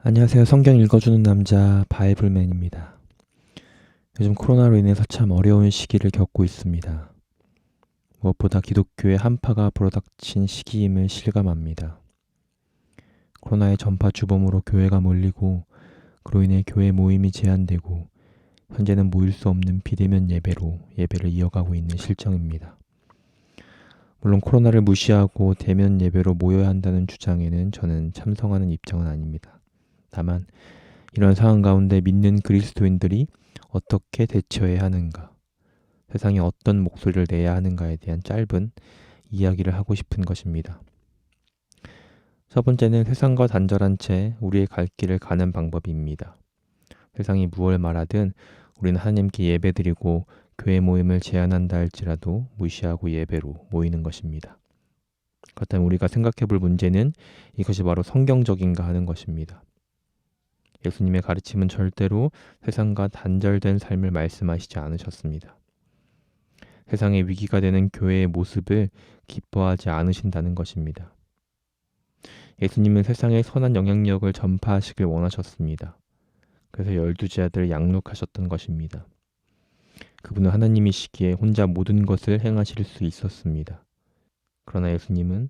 안녕하세요. 성경 읽어주는 남자 바이블맨입니다. 요즘 코로나로 인해서 참 어려운 시기를 겪고 있습니다. 무엇보다 기독교의 한파가 불어닥친 시기임을 실감합니다. 코로나의 전파 주범으로 교회가 몰리고 그로 인해 교회 모임이 제한되고 현재는 모일 수 없는 비대면 예배로 예배를 이어가고 있는 실정입니다. 물론 코로나를 무시하고 대면 예배로 모여야 한다는 주장에는 저는 참석하는 입장은 아닙니다. 다만 이런 상황 가운데 믿는 그리스도인들이 어떻게 대처해야 하는가, 세상에 어떤 목소리를 내야 하는가에 대한 짧은 이야기를 하고 싶은 것입니다. 첫 번째는 세상과 단절한 채 우리의 갈 길을 가는 방법입니다. 세상이 무엇을 말하든 우리는 하나님께 예배드리고 교회 모임을 제한한다 할지라도 무시하고 예배로 모이는 것입니다. 그렇다면 우리가 생각해 볼 문제는 이것이 바로 성경적인가 하는 것입니다. 예수님의 가르침은 절대로 세상과 단절된 삶을 말씀하시지 않으셨습니다. 세상의 위기가 되는 교회의 모습을 기뻐하지 않으신다는 것입니다. 예수님은 세상의 선한 영향력을 전파하시길 원하셨습니다. 그래서 12제자들을 양육하셨던 것입니다. 그분은 하나님이시기에 혼자 모든 것을 행하실 수 있었습니다. 그러나 예수님은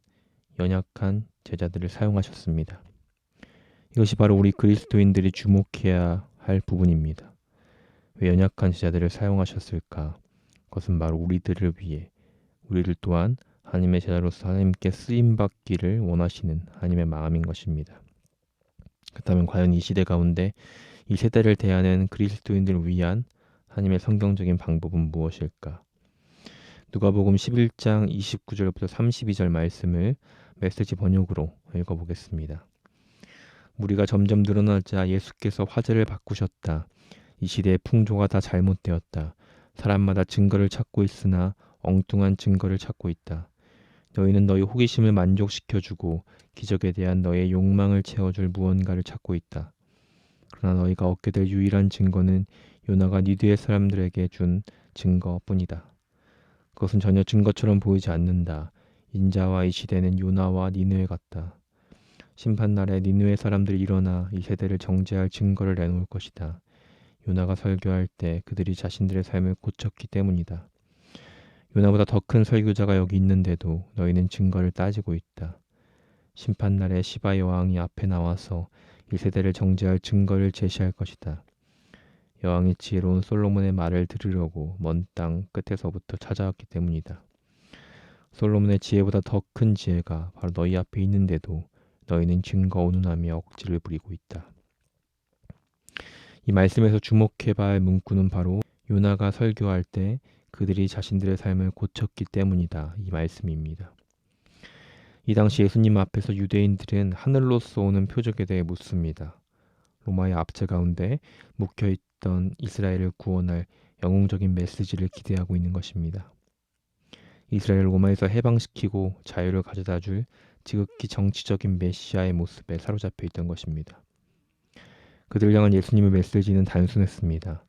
연약한 제자들을 사용하셨습니다. 이것이 바로 우리 그리스도인들이 주목해야 할 부분입니다. 왜 연약한 제자들을 사용하셨을까? 그것은 바로 우리들을 위해, 우리들 또한 하나님의 제자로서 하나님께 쓰임받기를 원하시는 하나님의 마음인 것입니다. 그렇다면 과연 이 시대 가운데 이 세대를 대하는 그리스도인들을 위한 하나님의 성경적인 방법은 무엇일까? 누가복음 11장 29절부터 32절 말씀을 메시지 번역으로 읽어보겠습니다. 무리가 점점 늘어나자 예수께서 화제를 바꾸셨다. 이 시대의 풍조가 다 잘못되었다. 사람마다 증거를 찾고 있으나 엉뚱한 증거를 찾고 있다. 너희는 너희 호기심을 만족시켜주고 기적에 대한 너의 욕망을 채워줄 무언가를 찾고 있다. 그러나 너희가 얻게 될 유일한 증거는 요나가 니느웨 사람들에게 준 증거뿐이다. 그것은 전혀 증거처럼 보이지 않는다. 인자와 이 시대는 요나와 니느웨 같다. 심판날에 니느웨 사람들이 일어나 이 세대를 정죄할 증거를 내놓을 것이다. 요나가 설교할 때 그들이 자신들의 삶을 고쳤기 때문이다. 요나보다 더 큰 설교자가 여기 있는데도 너희는 증거를 따지고 있다. 심판날에 시바 여왕이 앞에 나와서 이 세대를 정죄할 증거를 제시할 것이다. 여왕이 지혜로운 솔로몬의 말을 들으려고 먼 땅 끝에서부터 찾아왔기 때문이다. 솔로몬의 지혜보다 더 큰 지혜가 바로 너희 앞에 있는데도 너희는 증거 온운하며 억지를 부리고 있다. 이 말씀에서 주목해봐야 할 문구는 바로 요나가 설교할 때 그들이 자신들의 삶을 고쳤기 때문이다. 이 말씀입니다. 이 당시 예수님 앞에서 유대인들은 하늘로서 오는 표적에 대해 묻습니다. 로마의 압제 가운데 묵혀있던 이스라엘을 구원할 영웅적인 메시지를 기대하고 있는 것입니다. 이스라엘을 로마에서 해방시키고 자유를 가져다 줄 지극히 정치적인 메시아의 모습에 사로잡혀 있던 것입니다. 그들을 향한 예수님의 메시지는 단순했습니다.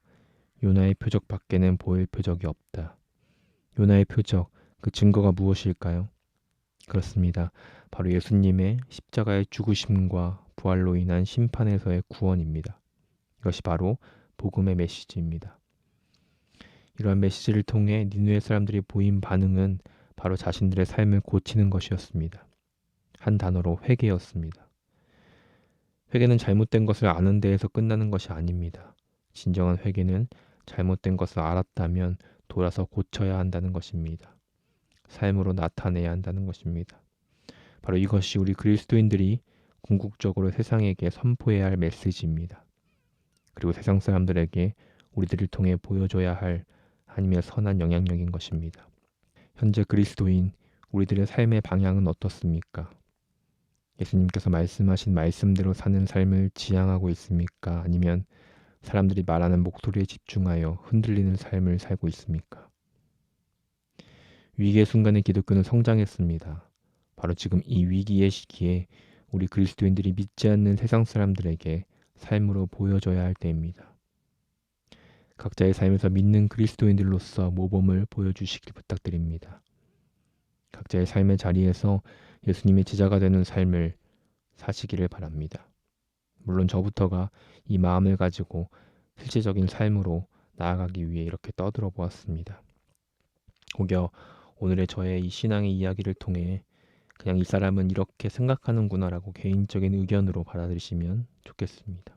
요나의 표적 밖에는 보일 표적이 없다. 요나의 표적, 그 증거가 무엇일까요? 그렇습니다. 바로 예수님의 십자가의 죽으심과 부활로 인한 심판에서의 구원입니다. 이것이 바로 복음의 메시지입니다. 이러한 메시지를 통해 니느웨 사람들이 보인 반응은 바로 자신들의 삶을 고치는 것이었습니다. 한 단어로 회개였습니다. 회개는 잘못된 것을 아는 데에서 끝나는 것이 아닙니다. 진정한 회개는 잘못된 것을 알았다면 돌아서 고쳐야 한다는 것입니다. 삶으로 나타내야 한다는 것입니다. 바로 이것이 우리 그리스도인들이 궁극적으로 세상에게 선포해야 할 메시지입니다. 그리고 세상 사람들에게 우리들을 통해 보여줘야 할 하나님의 선한 영향력인 것입니다. 현재 그리스도인 우리들의 삶의 방향은 어떻습니까? 예수님께서 말씀하신 말씀대로 사는 삶을 지향하고 있습니까? 아니면 사람들이 말하는 목소리에 집중하여 흔들리는 삶을 살고 있습니까? 위기의 순간에 기독교는 성장했습니다. 바로 지금 이 위기의 시기에 우리 그리스도인들이 믿지 않는 세상 사람들에게 삶으로 보여줘야 할 때입니다. 각자의 삶에서 믿는 그리스도인들로서 모범을 보여주시길 부탁드립니다. 각자의 삶의 자리에서 예수님의 제자가 되는 삶을 사시기를 바랍니다. 물론 저부터가 이 마음을 가지고 실제적인 삶으로 나아가기 위해 이렇게 떠들어 보았습니다. 혹여 오늘의 저의 이 신앙의 이야기를 통해 그냥 이 사람은 이렇게 생각하는구나라고 개인적인 의견으로 받아들이시면 좋겠습니다.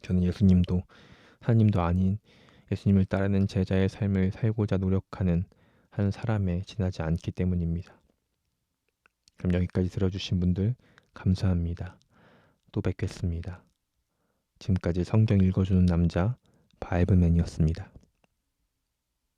저는 예수님도 하나님도 아닌 예수님을 따르는 제자의 삶을 살고자 노력하는 한 사람에 지나지 않기 때문입니다. 그럼 여기까지 들어주신 분들 감사합니다. 또 뵙겠습니다. 지금까지 성경 읽어주는 남자 바이블맨이었습니다.